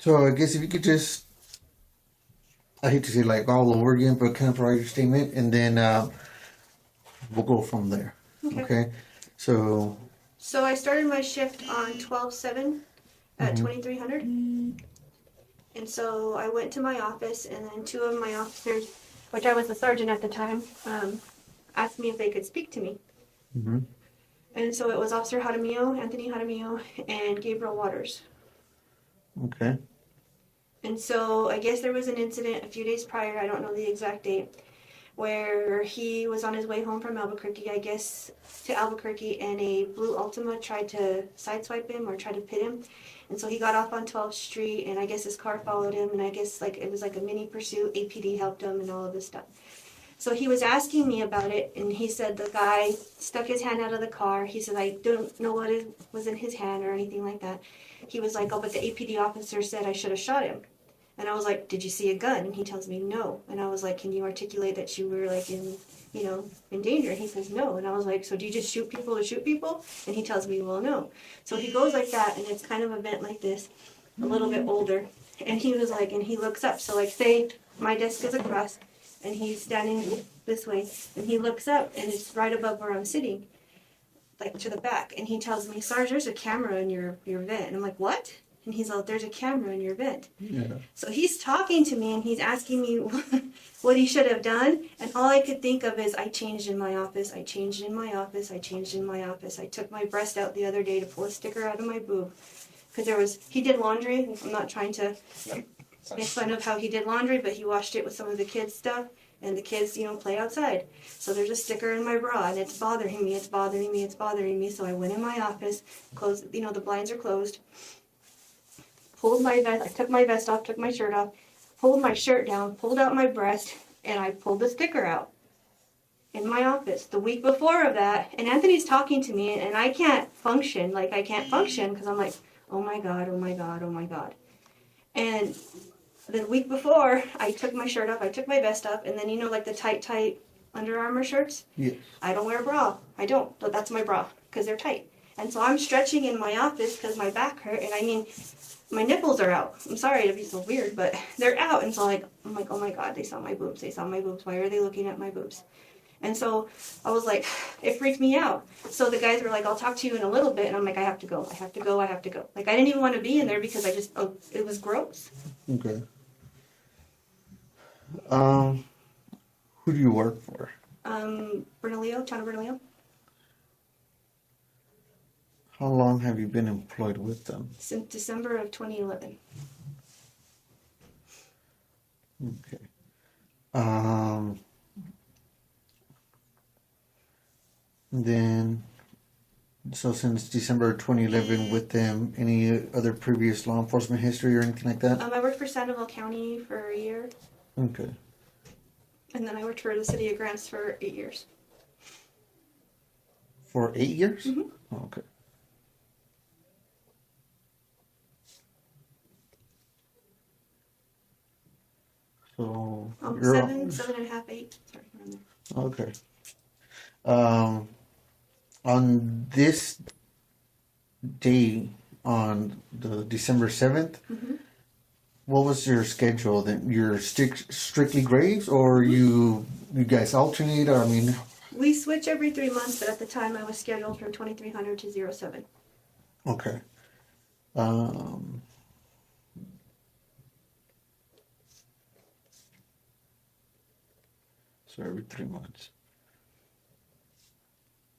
So I guess if you could just, I hate to say like all over again, but kind of provide your statement, and then we'll go from there. Okay. Okay. So. So I started my shift on 12/7 at Mhm. 2300. And so I went to my office, and then two of my officers, which I was the sergeant at the time, asked me if they could speak to me. Mhm. And so it was Officer Jaramillo, Anthony Jaramillo, and Gabriel Waters. Okay. And so I guess there was an incident a few days prior, I don't know the exact date, where he was on his way home from Albuquerque, I guess, to Albuquerque, and a blue Altima tried to sideswipe him or try to pit him. And so he got off on 12th Street, and I guess his car followed him, and I guess like it was like a mini pursuit. APD helped him and all of this stuff. So he was asking me about it, and he said the guy stuck his hand out of the car. He said, I don't know what was in his hand or anything like that. He was like, oh, but the APD officer said I should have shot him. And I was like, did you see a gun? And he tells me no. And I was like, can you articulate that you were like in danger? And he says no. And I was like, so do you just shoot people to shoot people? And he tells me, well, no. So he goes like that, and it's kind of a vent like this, a little bit older. And he was like, and he looks up. So like, say my desk is across, and he's standing this way, and he looks up, and it's right above where I'm sitting, like to the back. And he tells me, Sarge, there's a camera in your vent. And I'm like, what? And he's like, there's a camera in your vent. Yeah. So he's talking to me, and he's asking me what he should have done. And all I could think of is, I changed in my office, I changed in my office, I changed in my office. I took my breast out the other day to pull a sticker out of my boob. Because he did laundry. I'm not trying to make fun of how he did laundry, but he washed it with some of the kids' stuff. And the kids, play outside. So there's a sticker in my bra, and it's bothering me, it's bothering me, it's bothering me. So I went in my office, closed, the blinds are closed. Pulled my vest, I took my vest off, took my shirt off, pulled my shirt down, pulled out my breast, and I pulled the sticker out in my office. The week before of that, and Anthony's talking to me, and I can't function, because I'm like, oh my God, oh my God, oh my God. And the week before, I took my shirt off, I took my vest off, and then like the tight Under Armour shirts? Yes. I don't wear a bra. I don't, but that's my bra, because they're tight. And so I'm stretching in my office because my back hurt, and my nipples are out. I'm sorry to be so weird, but they're out. And so I'm like, oh my God, they saw my boobs. They saw my boobs. Why are they looking at my boobs? And so I was like, it freaked me out. So the guys were like, I'll talk to you in a little bit. And I'm like, I have to go. I have to go. I have to go. Like, I didn't even want to be in there because it was gross. Okay. Who do you work for? Bernalillo, Town of Bernalillo. How long have you been employed with them? Since December of 2011. Okay. Then, so since December 2011 with them, any other previous law enforcement history or anything like that? I worked for Sandoval County for a year. Okay. And then I worked for the city of Grants for 8 years. For 8 years? Mm-hmm. Okay. So you're 7.5, 8. Sorry, around there. okay. On this day, on the December 7th, Mm-hmm. what was your schedule? Then you're strictly graves, or you guys alternate? Or, I mean, We switch every 3 months, but at the time I was scheduled from 2300 to 07. okay. So every 3 months.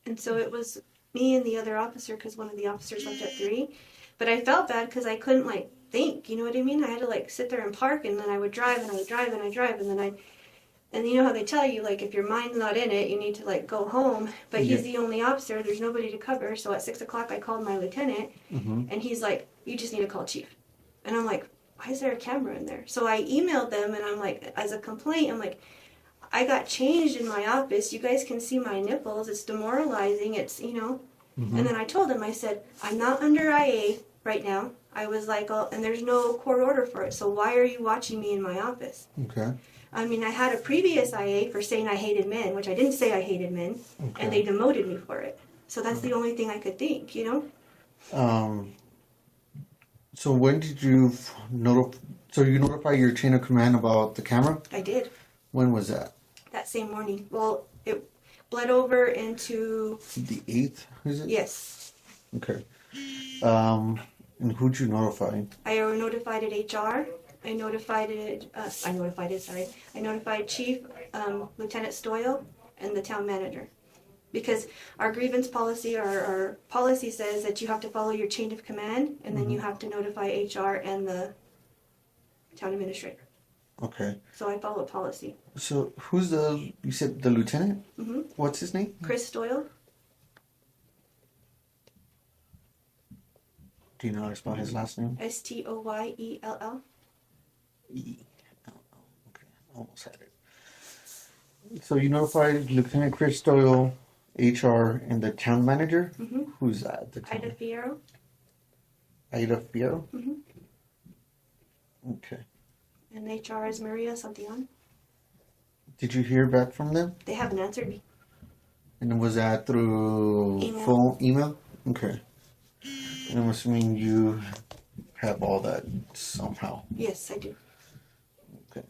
And so it was me and the other officer, because one of the officers left at 3. But I felt bad because I couldn't think, you know what I mean? I had to sit there and park, and then I would drive and I would drive and I drive, and then and you know how they tell you, if your mind's not in it, you need to go home. But he's the only officer, there's nobody to cover. So at 6 o'clock I called my lieutenant, Mm-hmm. and he's like, you just need to call chief. And I'm like, why is there a camera in there? So I emailed them, and I'm like, as a complaint, I'm like, I got changed in my office. You guys can see my nipples. It's demoralizing. Mm-hmm. And then I told him, I said, I'm not under IA right now. I was like, and there's no court order for it. So why are you watching me in my office? Okay. I mean, I had a previous IA for saying I hated men, which I didn't say I hated men, Okay. and they demoted me for it. So that's the only thing I could think, So when did you notify? So you notify your chain of command about the camera? I did. When was that? That same morning. Well, it bled over into... The 8th, is it? Yes. Okay. And who'd you notify? I notified it HR. I notified Chief Lieutenant Stoyle and the town manager. Because our grievance policy, our policy says that you have to follow your chain of command, and then you have to notify HR and the town administrator. Okay. So I follow policy. So who's you said the lieutenant? Mm-hmm. What's his name? Chris Stoyle. Do you know how to spell his last name? Stoyell. Okay, almost had it. So you notified Lieutenant Chris Doyle, HR, and the town manager? Mm-hmm. Who's that? The town? Ida Fierro. Ida Fierro? Mm-hmm. Okay. And HR is Maria Santillan. Did you hear back from them? They haven't answered me. And was that through Email. email? Okay. And I'm assuming you have all that somehow. Yes, I do. Okay.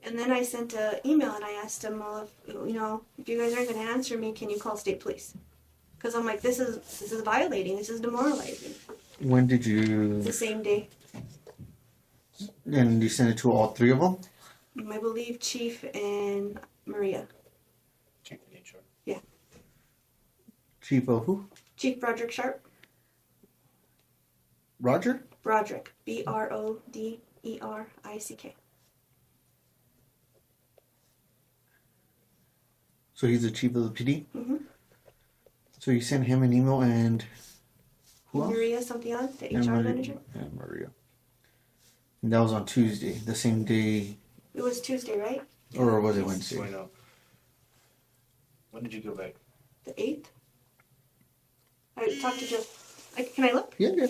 And then I sent an email and I asked them, well, if you guys aren't going to answer me, can you call state police? Because I'm like, this is violating. This is demoralizing. When did you? The same day. And you sent it to all three of them? I believe Chief and Maria. Chief and HR. Yeah. Chief of who? Chief Broderick Sharp. Roger? Broderick. Broderick. So he's the chief of the PD? Mm-hmm. So you sent him an email and who else? Maria Santillan, the And HR manager. And Maria. And that was on Tuesday, the same day, It was Tuesday, right? or was it Yes. Wednesday? I know. When did you go back? The 8th? I talked to Jeff. Can I look? Yeah, yeah.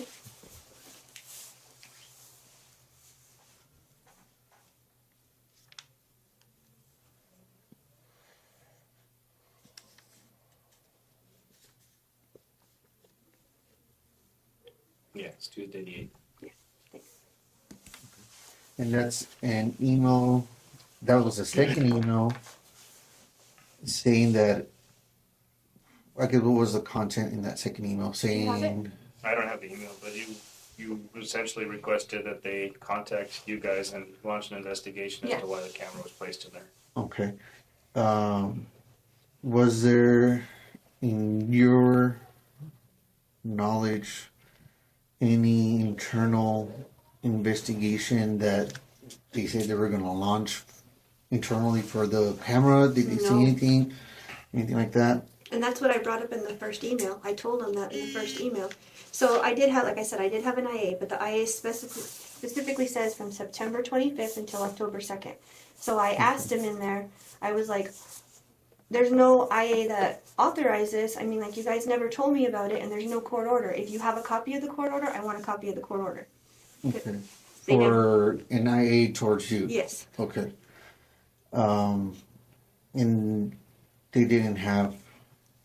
Yeah, it's Tuesday the 8th. Yeah, thanks. And that's an email, that was a second email saying that, I guess what was the content in that second email you have saying, I don't have the email, but you essentially requested that they contact you guys and launch an investigation as Yeah. to why the camera was placed in there. okay, was there, in your knowledge, any internal investigation that they said they were going to launch internally for the camera? Did they see No. anything like that? And that's what I brought up in the first email. I told them that in the first email. So I did have, like I said, I did have an IA, but the IA specifically says from September 25th until October 2nd. So I asked him in there, I was like, there's no IA that authorizes this. I mean, like, you guys never told me about it, and there's no court order. If you have a copy of the court order, I want a copy of the court order. Okay. They For an IA towards you? Yes. Okay. And they didn't have,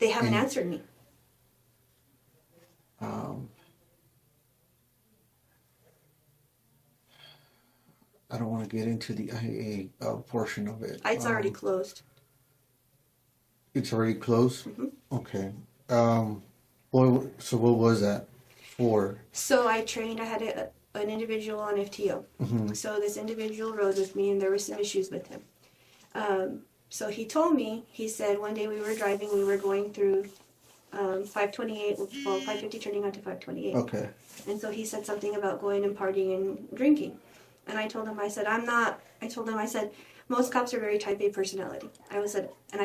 They haven't And- answered me. I don't want to get into the IA portion of it. It's already closed. It's already closed? Mhm. Okay. So what was that for? So I had an individual on FTO. Mhm. So this individual rode with me, and there were some issues with him. So he told me, he said one day we were driving, we were going through 528, well, 550 turning onto 528. Okay. And so he said something about going and partying and drinking. And I told him, I said, I said, most cops are very type A personality. I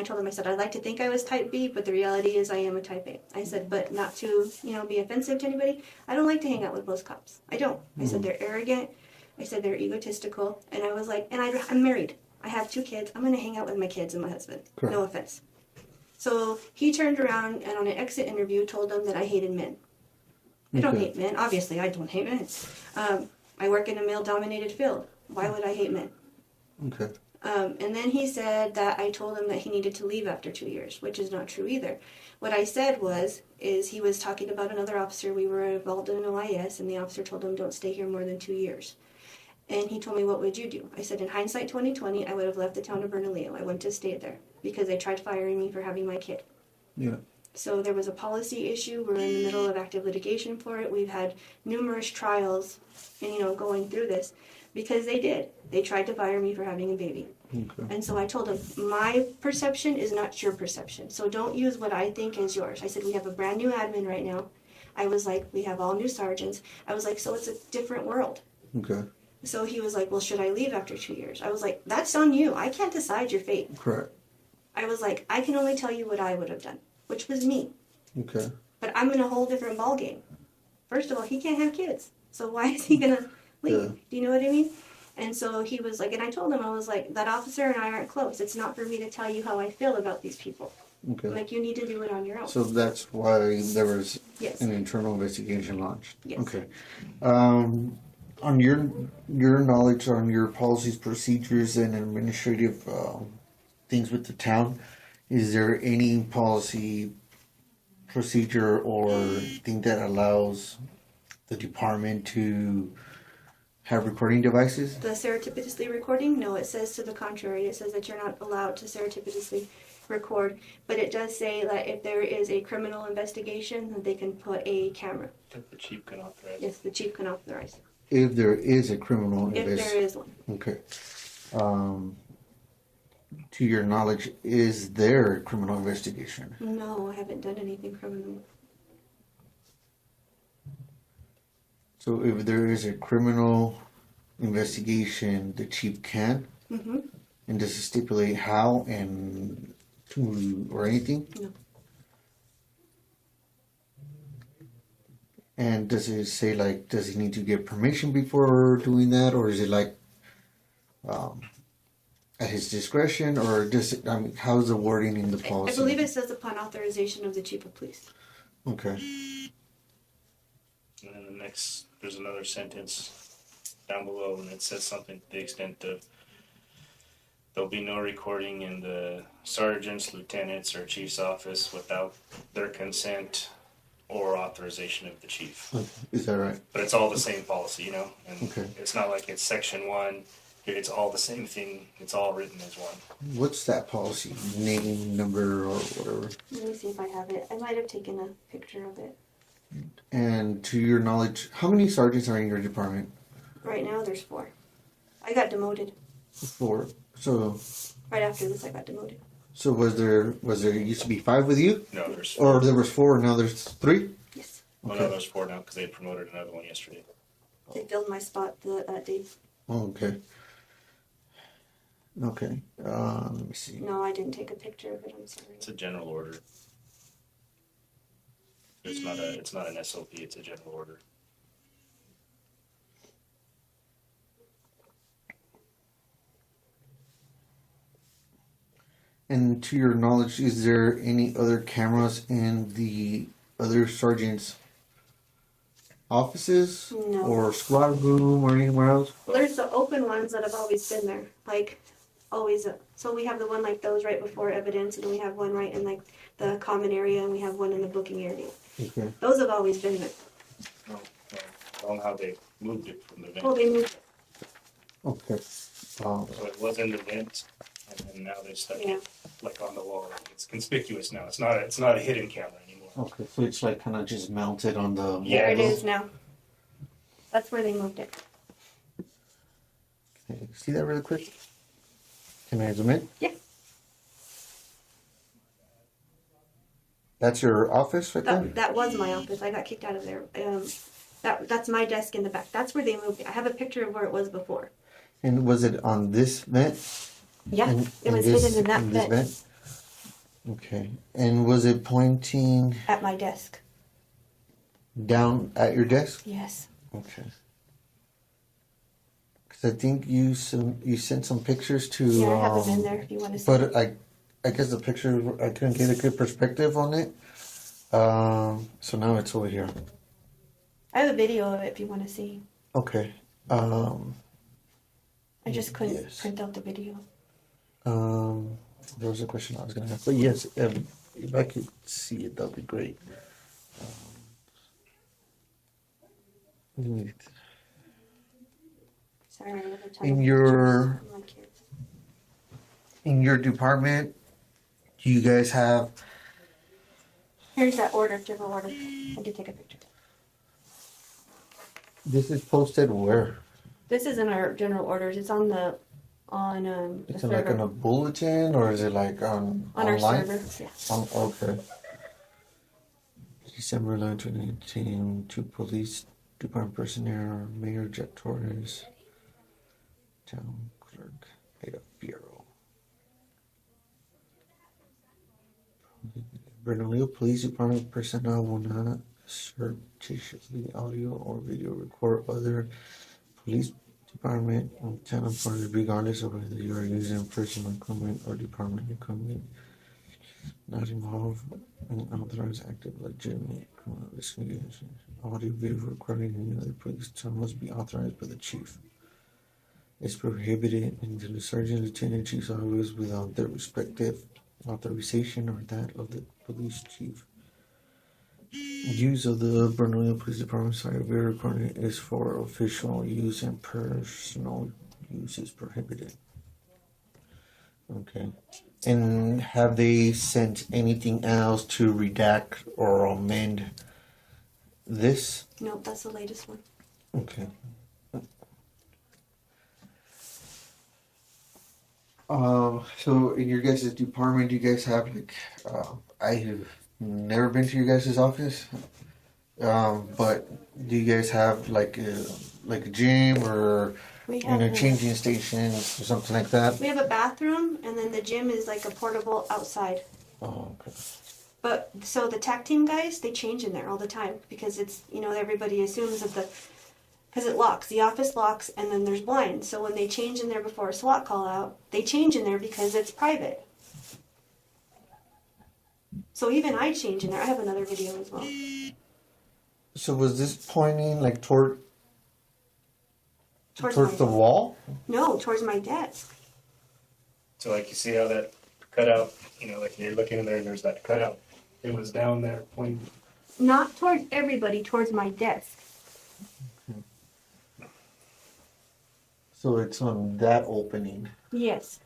told him, I said, I'd like to think I was type B, but the reality is I am a type A. I said, but not to, be offensive to anybody, I don't like to hang out with most cops. I don't. I said, they're arrogant. I said, they're egotistical. And I was like, I'm married. I have 2 kids. I'm going to hang out with my kids and my husband. Correct. No offense. So he turned around and on an exit interview told them that I hated men. I don't Okay. hate men. Obviously, I don't hate men. I work in a male-dominated field. Why would I hate men? Okay. And then he said that I told him that he needed to leave after 2 years, which is not true either. What I said is he was talking about another officer. We were involved in an OIS, and the officer told him, don't stay here more than 2 years. And he told me, what would you do? I said, in hindsight 2020, I would have left the town of Bernalillo. I wouldn't have stayed there because they tried firing me for having my kid. Yeah. So there was a policy issue. We're in the middle of active litigation for it. We've had numerous trials, and going through this because they did. They tried to fire me for having a baby. Okay. And so I told him, my perception is not your perception. So don't use what I think is yours. I said, we have a brand new admin right now. I was like, we have all new sergeants. I was like, so it's a different world. Okay. So he was like, well, should I leave after 2 years? I was like, that's on you. I can't decide your fate. Correct. I was like, I can only tell you what I would have done, which was me. Okay. But I'm in a whole different ballgame. First of all, he can't have kids. So why is he going to leave? Yeah. Do you know what I mean? And so he was like, and I told him, I was like, that officer and I aren't close. It's not for me to tell you how I feel about these people. Okay. Like, you need to do it on your own. So that's why there was Yes. an internal investigation launched. Yes. Okay. On your knowledge on your policies, procedures, and administrative things with the town, is there any policy, procedure, or thing that allows the department to have recording devices? The surreptitiously recording? No, it says to the contrary. It says that you're not allowed to surreptitiously record. But it does say that if there is a criminal investigation, that they can put a camera. That the chief can authorize. Yes, the chief can authorize. If there is a criminal If there is one. Okay. To your knowledge, is there a criminal investigation? No, I haven't done anything criminal. So if there is a criminal investigation, the chief can? Mm-hmm. And does it stipulate how and who or anything? No. And does it say, like, does he need to get permission before doing that? Or is it like at his discretion? Or does it, how's the wording in the policy? I believe it says upon authorization of the chief of police. Okay. And then there's another sentence down below, and it says something to the extent of there'll be no recording in the sergeant's, lieutenant's, or chief's office without their consent or authorization of the chief. Is that right? But it's all the same policy, and Okay. it's not like it's section 1. It's all the same thing. It's all written as one. What's that policy? Name, number, or whatever? Let me see if I have it. I might have taken a picture of it. And to your knowledge, how many sergeants are in your department? Right now, there's 4. I got demoted. 4. So Right after this, I got demoted. So was there used to be 5 with you, No, there's 4. or there was 4 and now there's 3? Yes. Oh, no, there's 4 now because they promoted another one yesterday. They filled my spot that day. Oh, okay. Okay. Let me see. No, I didn't take a picture of it. I'm sorry. It's a general order. It's not an SOP. It's a general order. And to your knowledge, is there any other cameras in the other sergeants' offices? No. Or squad room or anywhere else? Well, there's the open ones that have always been there, like always. So we have the one like those right before evidence, and we have one right in like the common area, and we have one in the booking area. Okay. Those have always been there. No, I don't know how they moved it from the vent. Oh, they moved it. Okay. So it was in the vent, and then now they stuck Yeah. it like on the wall. It's conspicuous now. It's not a hidden camera anymore. Okay. So it's like kind of just mounted on the wall. Yeah, There it is now. That's where they moved it. Okay. See that really quick? Can I zoom in? Yeah. That's your office right there? That was my office. I got kicked out of there. That's my desk in the back. That's where they moved it. I have a picture of where it was before. And was it on this vent? Yeah, In- it was in this- hidden in that in this vent Okay. And was it pointing at my desk. down at your desk? Yes. Okay. Because I think you sent some pictures to. Yeah, I have them in there if you want to see. But I guess the picture I couldn't get a good perspective on it. So now it's over here. I have a video of it if you want to see. Okay. I just couldn't Yes. print out the video. There was a question I was going to ask, but yes, if I could see it, that'd be great. Um, Sorry, I have a ton In of your pictures of my kids. in your department, do you guys have? Here's that order, general order. I did take a picture. This is posted where? This is in our general orders. It's on the It's server. like in a bulletin, or is it like on online? our server. Yeah. Okay. December 11, 2018, to police department personnel, Mayor Jack Torres, town clerk, Ada Bureau. Bernalillo Police Department personnel will not surreptitiously audio or video record other police department and town employees regardless of whether you are using personal equipment or department equipment not involved in unauthorized active legitimate criminal investigation. Audio video recording in any other police town must be authorized by the chief. It's prohibited until the sergeant, lieutenant, chief's office without their respective authorization or that of the police chief. Use of the Bernalillo Police Department site video recording is for official use and personal use is prohibited. Okay. And have they sent anything else to redact or amend this? Nope, that's the latest one. Okay. So in your guys' department, do you guys have like, I have never been to your guys' office, but do you guys have like a gym or We have changing stations or something like that? we have a bathroom, and then the gym is like a portable outside. Oh, okay. But so the TAC team guys, they change in there all the time because it's everybody assumes that because it locks, the office locks, and then there's blinds. So when they change in there before a SWAT call out, they change in there because it's private. So even I change in there. I have another video as well. So was this pointing like towards my the wall? No, towards my desk. So like you see how that cutout, like you're looking in there and there's that cutout. It was down there pointing. Not towards everybody, towards my desk. So it's on that opening. Yes.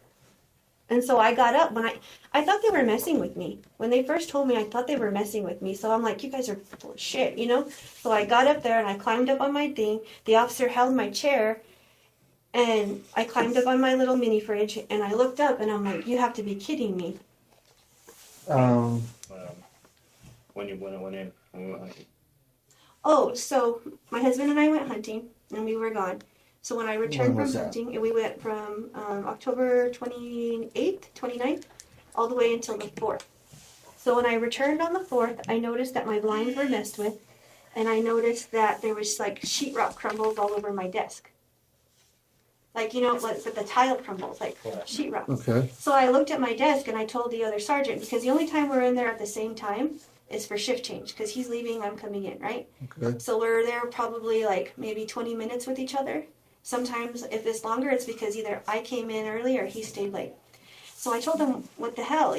And so I got up when I thought they were messing with me. When they first told me, I thought they were messing with me. So I'm like, you guys are full of shit, So I got up there and I climbed up on my thing. The officer held my chair and I climbed up on my little mini fridge and I looked up and I'm like, you have to be kidding me. When you went in, when we went hunting. Oh, so my husband and I went hunting and we were gone. So when I returned When from was that? hunting, and we went from October 28th, 29th, all the way until the 4th. So when I returned on the 4th, I noticed that my blinds were messed with, and I noticed that there was like sheetrock crumbles all over my desk. Like, like the tile crumbles, like sheetrock. Okay. So I looked at my desk and I told the other sergeant, because the only time we're in there at the same time is for shift change, because he's leaving, I'm coming in, right? Okay. So we're there probably like maybe 20 minutes with each other. Sometimes if it's longer, it's because either I came in early or he stayed late. So I told him, what the hell,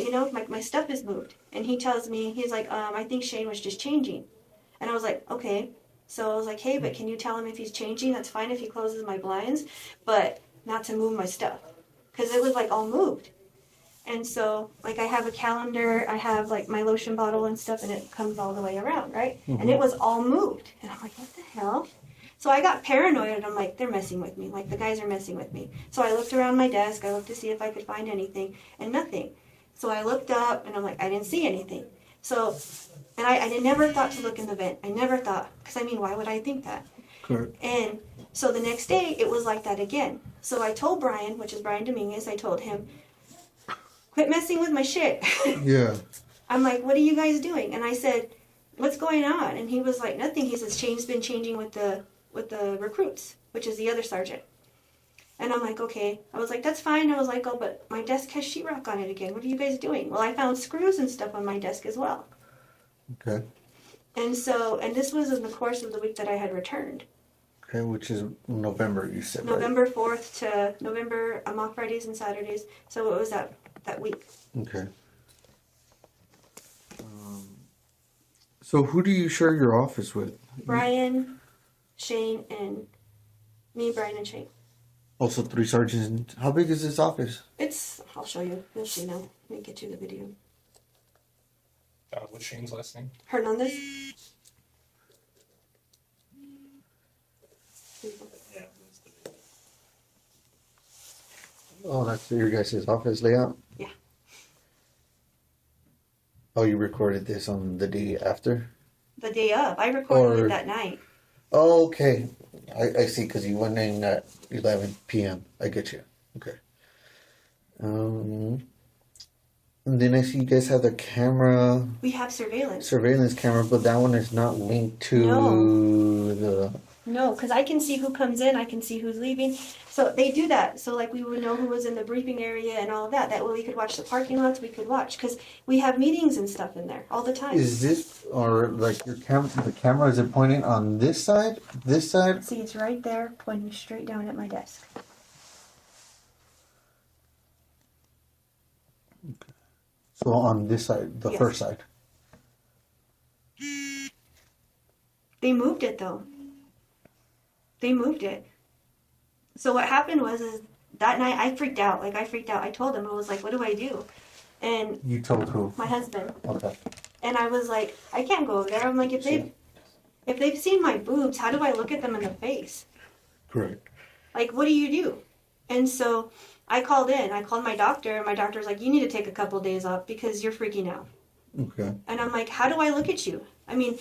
my stuff is moved. And he tells me, he's like, I think Shane was just changing. And I was like, okay. So I was like, hey, but can you tell him if he's changing? That's fine if he closes my blinds, but not to move my stuff. Because it was like all moved. And so, like, I have a calendar, I have like my lotion bottle and stuff, and it comes all the way around, right? Mm-hmm. And it was all moved. And I'm like, what the hell? So I got paranoid and I'm like, they're messing with me. Like, the guys are messing with me. So I looked around my desk. I looked to see if I could find anything, and nothing. So I looked up and I'm like, I didn't see anything. So, and I never thought to look in the vent. I never thought, because why would I think that? Correct. And so the next day it was like that again. So I told Brian, which is Brian Dominguez, I told him, quit messing with my shit. Yeah. I'm like, what are you guys doing? And I said, what's going on? And he was like, nothing. He says, Shane's been changing with the recruits, which is the other sergeant. And I'm like, okay. I was like, that's fine. I was like, oh, but my desk has sheetrock on it again. What are you guys doing? Well, I found screws and stuff on my desk as well. Okay. And so, and this was in the course of the week that I had returned. Okay, which is November, you said, right? November 4th to November. I'm off Fridays and Saturdays, so it was that week. Okay. So who do you share your office with? Brian, Shane, and me, Brian, and Shane. Also 3 sergeants. How big is this office? I'll show you. You'll see now. Let me get you the video. What's Shane's last name? Hernandez. Yeah, that's the Oh, that's your guys' office layout? Yeah. Oh, you recorded this on the day after? The day of. I recorded Or- it that night. Oh, okay. I see, because you went in at 11 p.m. I get you. Okay. And then I see you guys have the camera, We have surveillance. surveillance camera, but that one is not linked to No. the... No, because I can see who comes in, I can see who's leaving. So they do that. So like we would know who was in the briefing area and all of that. That way we could watch the parking lots. We could watch because we have meetings and stuff in there all the time. Is this, or like your the camera, is it pointing on this side? This side? See, it's right there, pointing straight down at my desk. So on this side, the Yes. first side. They moved it though. They moved it. So what happened was is that night I freaked out. Like I freaked out. I told him, I was like, what do I do? And You told who? my husband. Okay. And I was like, I can't go over there. I'm like, if they've seen my boobs, how do I look at them in the face? Correct. Like, what do you do? And so I called in. I called my doctor, and my doctor's like, you need to take a couple days off because you're freaking out. Okay. And I'm like, how do I look at you? I mean,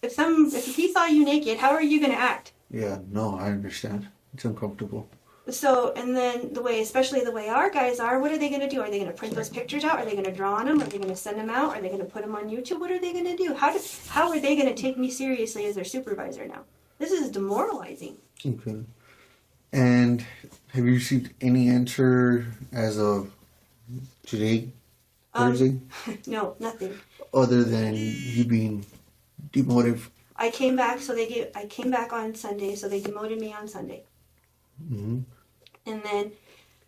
if he saw you naked, how are you going to act? Yeah, no, I understand. It's uncomfortable. So, and then especially the way our guys are, what are they going to do? Are they going to print those pictures out? Are they going to draw on them? Are they going to send them out? Are they going to put them on YouTube? What are they going to do? How are they going to take me seriously as their supervisor now? This is demoralizing. Okay. And have you received any answer as of today, Thursday? No, nothing. Other than you being demoted? I came back, I came back on Sunday, so they demoted me on Sunday. Mm-hmm. And then,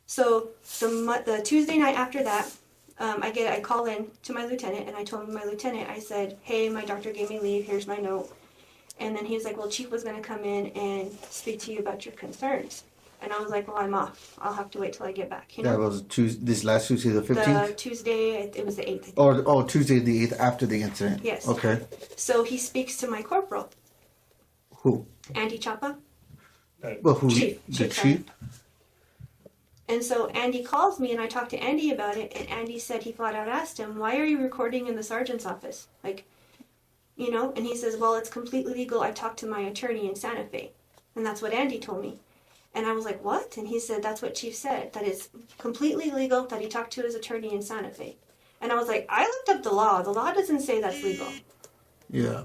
so the Tuesday night after that, I call in to my lieutenant, and I told my lieutenant, I said, hey, my doctor gave me leave, here's my note. And then he was like, well, Chief was going to come in and speak to you about your concerns. And I was like, well, I'm off. I'll have to wait till I get back. You know? That was this last Tuesday, the 15th? The Tuesday, it was the 8th. Oh, Tuesday the 8th after the incident? Yes. Okay. So he speaks to my corporal, Who? Andy Chapa. Well, who? Chief. The Chief, sorry. chief? And so Andy calls me, and I talked to Andy about it, and Andy said he flat out asked him, why are you recording in the sergeant's office? Like, you know? And he says, well, it's completely legal. I talked to my attorney in Santa Fe. And that's what Andy told me. And I was like, what? And he said, that's what Chief said, that it's completely legal, that he talked to his attorney in Santa Fe. And I was like, I looked up the law. The law doesn't say that's legal. Yeah.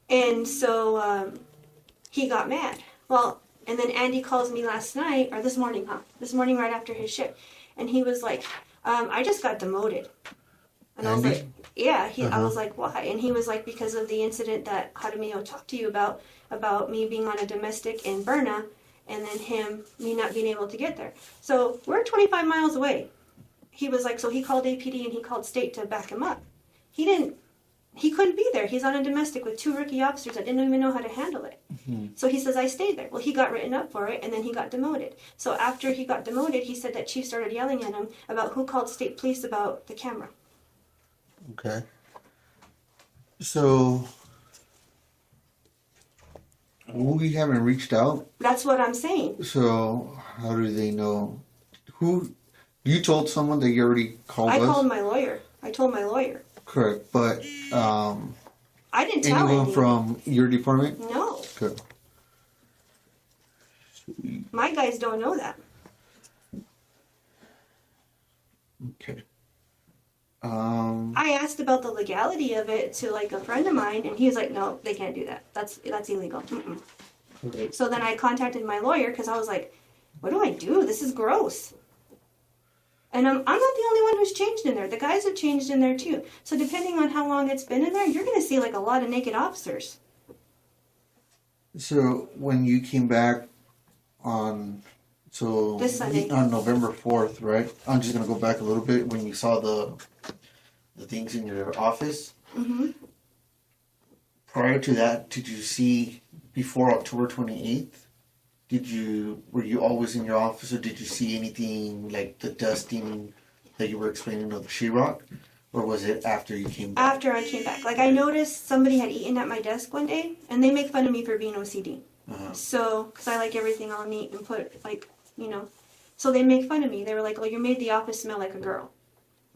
And so he got mad. Well, and then Andy calls me last night, or this morning, This morning right after his shift. And he was like, I just got demoted. And I was Andy? like, yeah. I Uh-huh. was like, why? And he was like, because of the incident that Jaramillo talked to you about me being on a domestic in Berna, and then me not being able to get there. So we're 25 miles away. He was like, so he called APD and he called state to back him up. He couldn't be there. He's on a domestic with 2 rookie officers that didn't even know how to handle it. Mm-hmm. So he says, I stayed there. Well, he got written up for it, and then he got demoted. So after he got demoted, he said that Chief started yelling at him about who called state police about the camera. Okay. So, we haven't reached out. That's what I'm saying. So, how do they know? Who? You told someone that you already called I us? called my lawyer. I told my lawyer. Correct. But, I didn't tell anyone Andy. from your department? No. Good. My guys don't know that. Okay. I asked about the legality of it to like a friend of mine, and he was like, "No, they can't do that. That's illegal." Mm-mm. Okay. So then I contacted my lawyer because I was like, "What do I do? This is gross." And I'm not the only one who's changed in there. The guys have changed in there too. So depending on how long it's been in there, you're going to see like a lot of naked officers. So when you came back on, so This Sunday. on November 4th, right? I'm just gonna go back a little bit when you saw the things in your office. Mm-hmm. Prior to that, did you see before October 28th? Were you always in your office, or did you see anything like the dusting that you were explaining of the sheetrock, or was it after you came back? After I came back, like I noticed somebody had eaten at my desk one day, and they make fun of me for being OCD. Uh-huh. So, because I like everything all neat and put like, so they make fun of me. They were like, "Oh, you made the office smell like a girl,"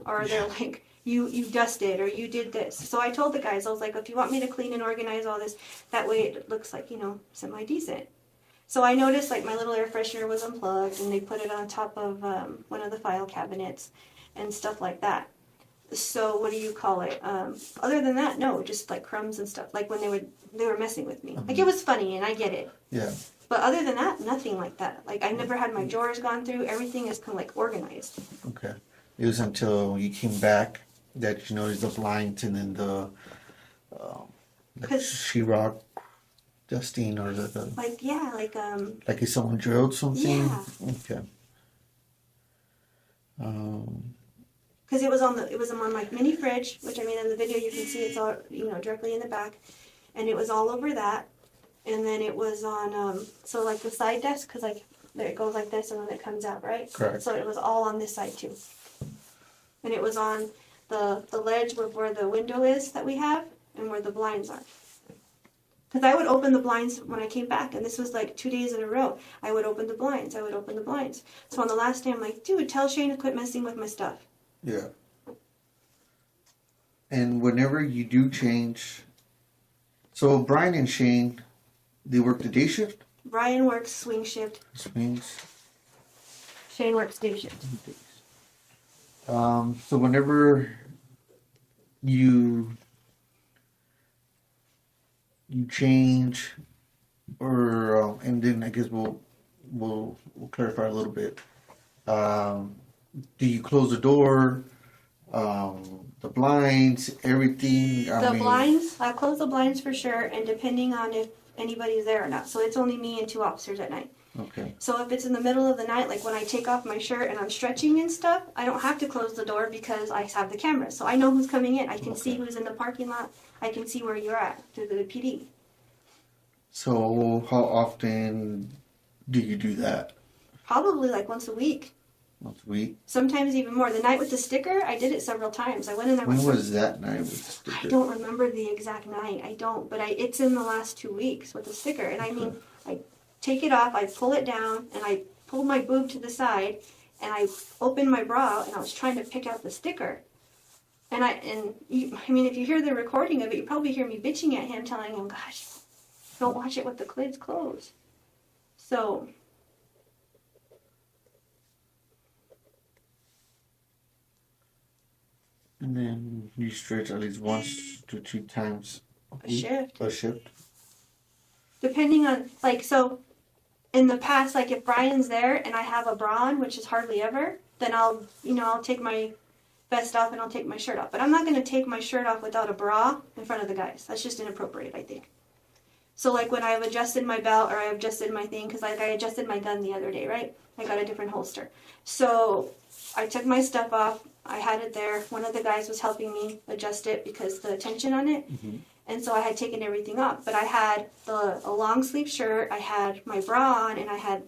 or they're like, "You dusted," or "You did this." So I told the guys, I was like, "If you want me to clean and organize all this, that way it looks like semi decent." So I noticed like my little air freshener was unplugged, and they put it on top of one of the file cabinets and stuff like that. So what do you call it? Other than that, no, just like crumbs and stuff. Like when they were messing with me. Like it was funny, and I get it. Yeah. But other than that, nothing like that. Like I never had my drawers gone through. Everything is kind of like organized. Okay. It was until you came back that you noticed the blinds and then the sheetrock dusting, or Like yeah, like like if someone drilled something. Yeah. Okay. because it was on my mini fridge, which I mean in the video you can see it's all directly in the back, and it was all over that, and then it was on so like the side desk, because like there it goes like this and then it comes out, right? Correct. So it was all on this side too, and it was on the ledge where the window is that we have and where the blinds are. Because I would open the blinds when I came back, and this was like 2 days in a row. I would open the blinds. So on the last day, I'm like, dude, tell Shane to quit messing with my stuff. Yeah. And whenever you do change, so Brian and Shane, they work the day shift? Brian works swing shift. Swings. Shane works day shift. So whenever you change, or and then I guess we'll clarify a little bit. Do you close the door, the blinds, everything? Blinds, I close the blinds for sure, and depending on if anybody's there or not. So it's only me and 2 officers at night. Okay. So if it's in the middle of the night, like when I take off my shirt and I'm stretching and stuff, I don't have to close the door because I have the camera. So I know who's coming in. I can see who's in the parking lot. I can see where you're at through the PD. So how often do you do that? Probably like once a week. Once a week? Sometimes even more. The night with the sticker, I did it several times. I went in there. When was that night with the sticker? I don't remember the exact night. I don't, but it's in the last 2 weeks with the sticker. And I mean, I take it off, I pull it down, and I pull my boob to the side, and I open my bra, and I was trying to pick out the sticker. I mean, if you hear the recording of it, you probably hear me bitching at him, telling him, "Gosh, don't watch it with the lids closed." So. And then you stretch at least 1 to 2 times A shift. A shift. Depending on, like, so in the past, like if Brian's there and I have a bra on, which is hardly ever, then I'll take my vest off and I'll take my shirt off. But I'm not going to take my shirt off without a bra in front of the guys. That's just inappropriate, I think. So like when I've adjusted my belt or I've adjusted my thing, because like I adjusted my gun the other day, right? I got a different holster. So I took my stuff off. I had it there. One of the guys was helping me adjust it because the tension on it. Mm-hmm. And so I had taken everything off. But I had a long sleeve shirt, I had my bra on, and I had,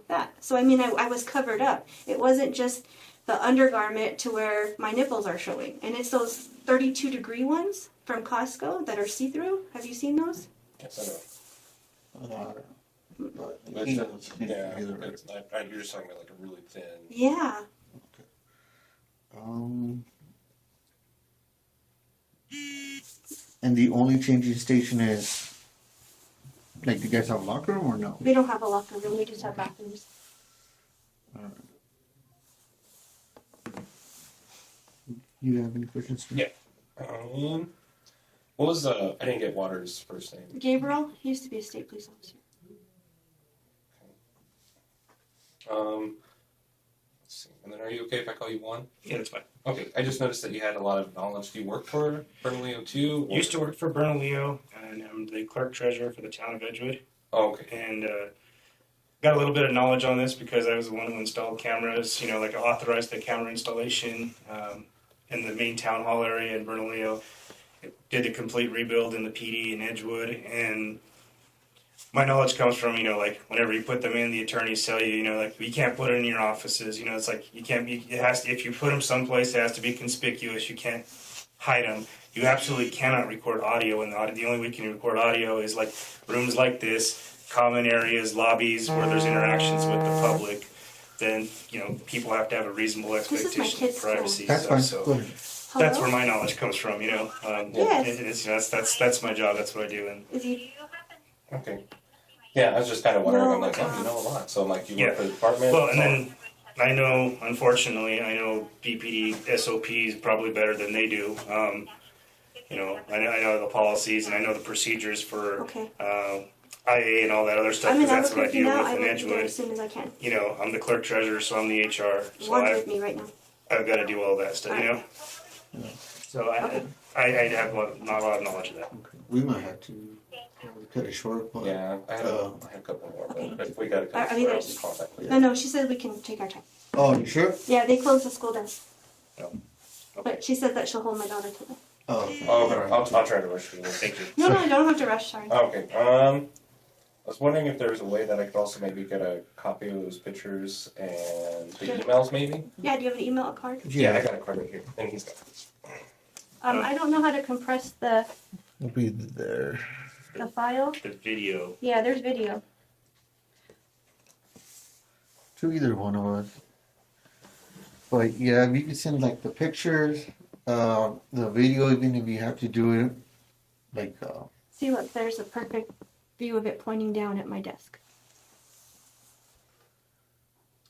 that. So I mean, I was covered up. It wasn't just the undergarment to where my nipples are showing. And it's those 32-degree ones from Costco that are see-through. Have you seen those? Yes, I know. Yeah. You're just talking about like a really thin. Yeah. And the only changing station is, like, do you guys have a locker room or no? We don't have a locker room. We just have bathrooms. You have any questions for me? Yeah. What was I didn't get Waters' first name. Gabriel. He used to be a state police officer. Let's see. And then are you okay if I call you Juan? Yeah, that's fine. Okay. I just noticed that you had a lot of knowledge. Do you work for Bernalillo too? Used to work for Bernalillo, and I'm the clerk treasurer for the town of Edgewood. Okay. And got a little bit of knowledge on this because I was the one who installed cameras, like authorized the camera installation in the main town hall area in Bernalillo. Did a complete rebuild in the PD in Edgewood, and my knowledge comes from, like whenever you put them in, the attorneys tell you, like you can't put it in your offices. It's like you can't be. It has to, if you put them someplace, it has to be conspicuous. You can't hide them. You absolutely cannot record audio in the audio. The only way you can record audio is like rooms like this, common areas, lobbies where there's interactions with the public. Then people have to have a reasonable expectation of privacy. That's fine. So Go ahead. that's where my knowledge comes from. Yes. That's my job. That's what I do. And Is he? Okay. Yeah, I was just kind of wondering. No, I'm like, oh, you know a lot. So I'm like, you work for the department. Well, and then I know, unfortunately, BPD SOPs probably better than they do. I know the policies and I know the procedures for Okay. IA and all that other stuff I'm in because that's what I Albuquerque deal now. with I in will be there as Edgewood. soon as I can. I'm the clerk treasurer, so I'm the HR. So One's with me right now. I've got to do all that stuff, Alright. So Okay. I have not a lot of knowledge of that. Okay. We might have to cut it short, but Yeah, I had a couple more, but if we got to cut I mean, I'll there's- just contact you. No, she said we can take our time. oh, you sure? Yeah, they closed the school down. Oh, But she said that she'll hold my daughter to them. Oh, okay. Oh, okay. I'll try to rush you. Thank you. No, you don't have to rush. Sorry. Okay. I was wondering if there was a way that I could also maybe get a copy of those pictures and the Sure. emails, maybe. Yeah, do you have an email card? Yeah, I got a card right here, and he's got it. I don't know how to compress the It'll be there. file. The video. Yeah, there's video. To either one of us. But yeah, if you can send like the pictures, the video, even if you have to do it, like, See, look, there's a perfect view of it pointing down at my desk.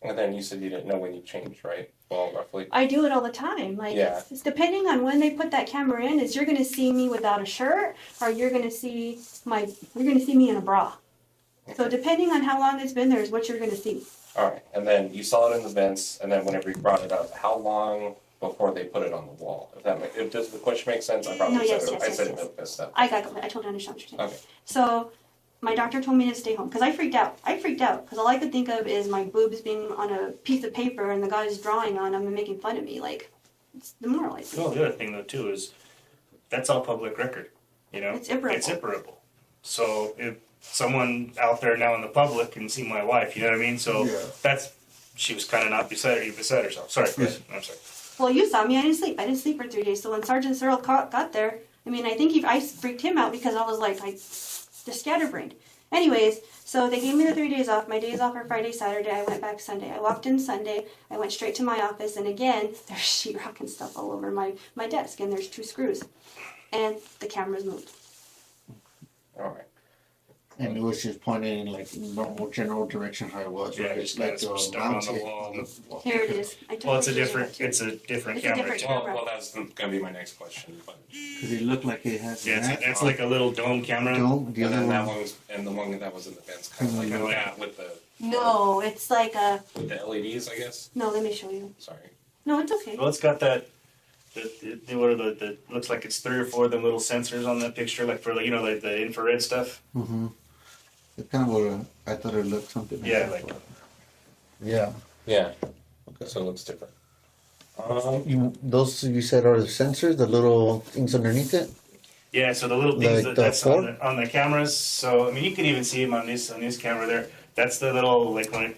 And then you said you didn't know when you changed, right? Well, roughly. I do it all the time. Like, Yeah. it's depending on when they put that camera in, is you're gonna see me without a shirt, or you're gonna see me in a bra. So depending on how long it's been there is what you're gonna see. All right, and then you saw it in the vents, and then whenever you brought it up, how long before they put it on the wall? If does the question make sense? I probably No, yes, yes, I yes, said yes. it messed up. I told you I understand what you're saying. Okay. So, my doctor told me to stay home because I freaked out. Because all I could think of is my boobs being on a piece of paper and the guy's drawing on them and making fun of me. Like, it's demoralizing. Well, the other thing though too is that's all public record. It's iterable. It's iterable. So if someone out there now in the public can see my wife, you know what I mean? So Yeah. she was kind of not beside herself. Sorry, Yes. I'm sorry. Well, you saw me. I didn't sleep. I didn't sleep for 3 days. So when Sergeant Searle got there, I mean, I think I freaked him out because I was like, just scatterbrained. Anyways, so they gave me the 3 days off. My days off are Friday, Saturday. I went back Sunday. I walked in Sunday. I went straight to my office. And again, there's sheetrock and stuff all over my desk. And there's 2 screws. And the camera's moved. All right. and it was just pointing in like normal general direction how it was. Yeah, right? just like kinda stuck on the wall. Here it is. I took Well, it's a pictures of different it, too. it's a different It's a camera. different too. camera. Well, that's going to be my next question. But Because it looked like it has Yeah, that. it's like a little dome camera. Dome, the and other then that one. one was, and the one that was in the vents, kind of like Mhm. that with the No, it's like a... LEDs, I guess. No, let me show you. Sorry. No, it's okay. Well, it's got that. The looks like it's 3 or 4 of them little sensors on that picture, like for like the infrared stuff. Mm-hmm. It's kind of what I thought it looked something like Yeah, that. like- but- Yeah. Yeah. Okay. So it looks different. Those you said are the sensors, the little things underneath it? Yeah, so the little things Like that's the on the cameras. So I mean, you can even see them on this camera there. That's the little like when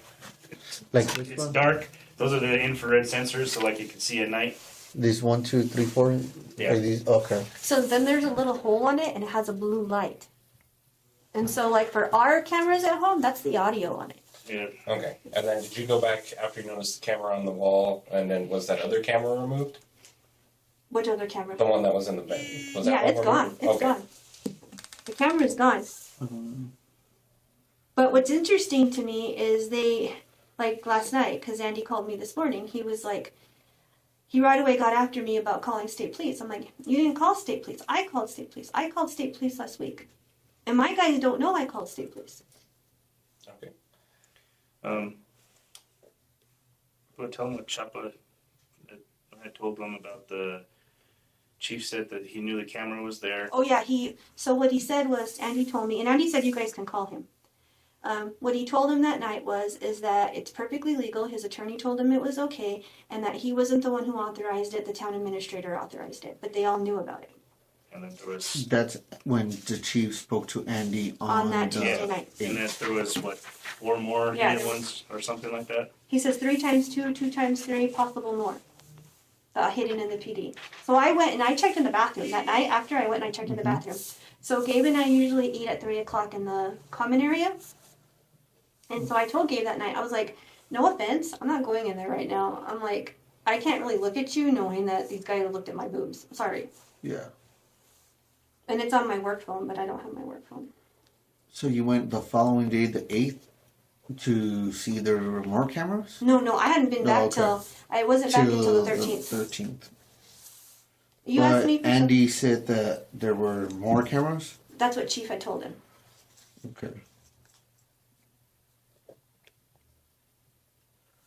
Like this it's one? dark. Those are the infrared sensors, so like you can see at night. These 1, 2, 3, 4? Yeah. Are these? Okay. So then there's a little hole on it and it has a blue light. And so like for our cameras at home, that's the audio on it. Yeah. Okay. And then did you go back after you noticed the camera on the wall, and then was that other camera removed? Which other camera? The one that was in the vent. Was that Yeah, one it's gone. removed? It's Okay. gone. The camera is gone. But what's interesting to me is like last night, because Andy called me this morning, he was like, he right away got after me about calling state police. I'm like, you didn't call state police. I called state police. I called state police last week. And my guys don't know I called state police. Okay. Well, tell them what Chapa. I told them about the chief said that he knew the camera was there. Oh yeah, so what he said was, Andy told me, and Andy said you guys can call him. What he told him that night is that it's perfectly legal. His attorney told him it was okay, and that he wasn't the one who authorized it. The town administrator authorized it, but they all knew about it And then there was That's when the chief spoke to Andy on that the Tuesday night. and then there was what 4 more Yeah, hit there was- ones or something like that. He says 3 times 2, 2 times 3, possible more. Hidden in the PD. So I went and I checked in the bathroom that night. After I went and I checked in the bathroom. So Gabe and I usually eat at 3 o'clock in the common area. And so I told Gabe that night, I was like, no offense, I'm not going in there right now. I'm like, I can't really look at you knowing that these guys looked at my boobs. Sorry. Yeah. And it's on my work phone, but I don't have my work phone. So you went the following day, the 8th, to see there were more cameras? No, I hadn't been back okay. till, I wasn't back until the 13th. 13th. You asked me for Andy said that there were more cameras? That's what Chief had told him. Okay.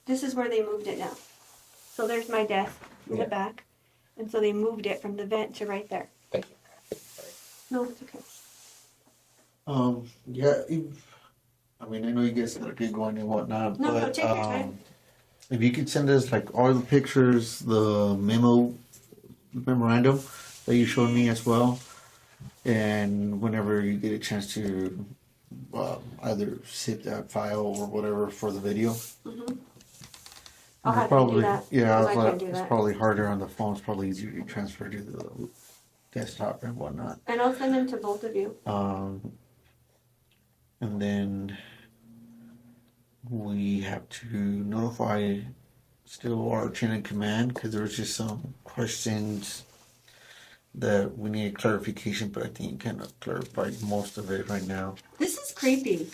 This is where they moved it now. So there's my desk in the back. And so they moved it from the vent to right there. Thank you. No, it's okay. Yeah, I mean, I know you guys gotta get going and whatnot, No, but take your time. if you could send us like all the pictures, the memorandum that you showed me as well, and whenever you get a chance to either save that file or whatever for the video. I'll have probably, to do that. yeah, because I but can do it's that. probably harder on the phone. It's probably easier to transfer to the desktop and whatnot. And I'll send them to both of you. And then we have to notify still our chain of command because there was just some questions that we need clarification, but I think you kind of clarified most of it right now. This is creepy.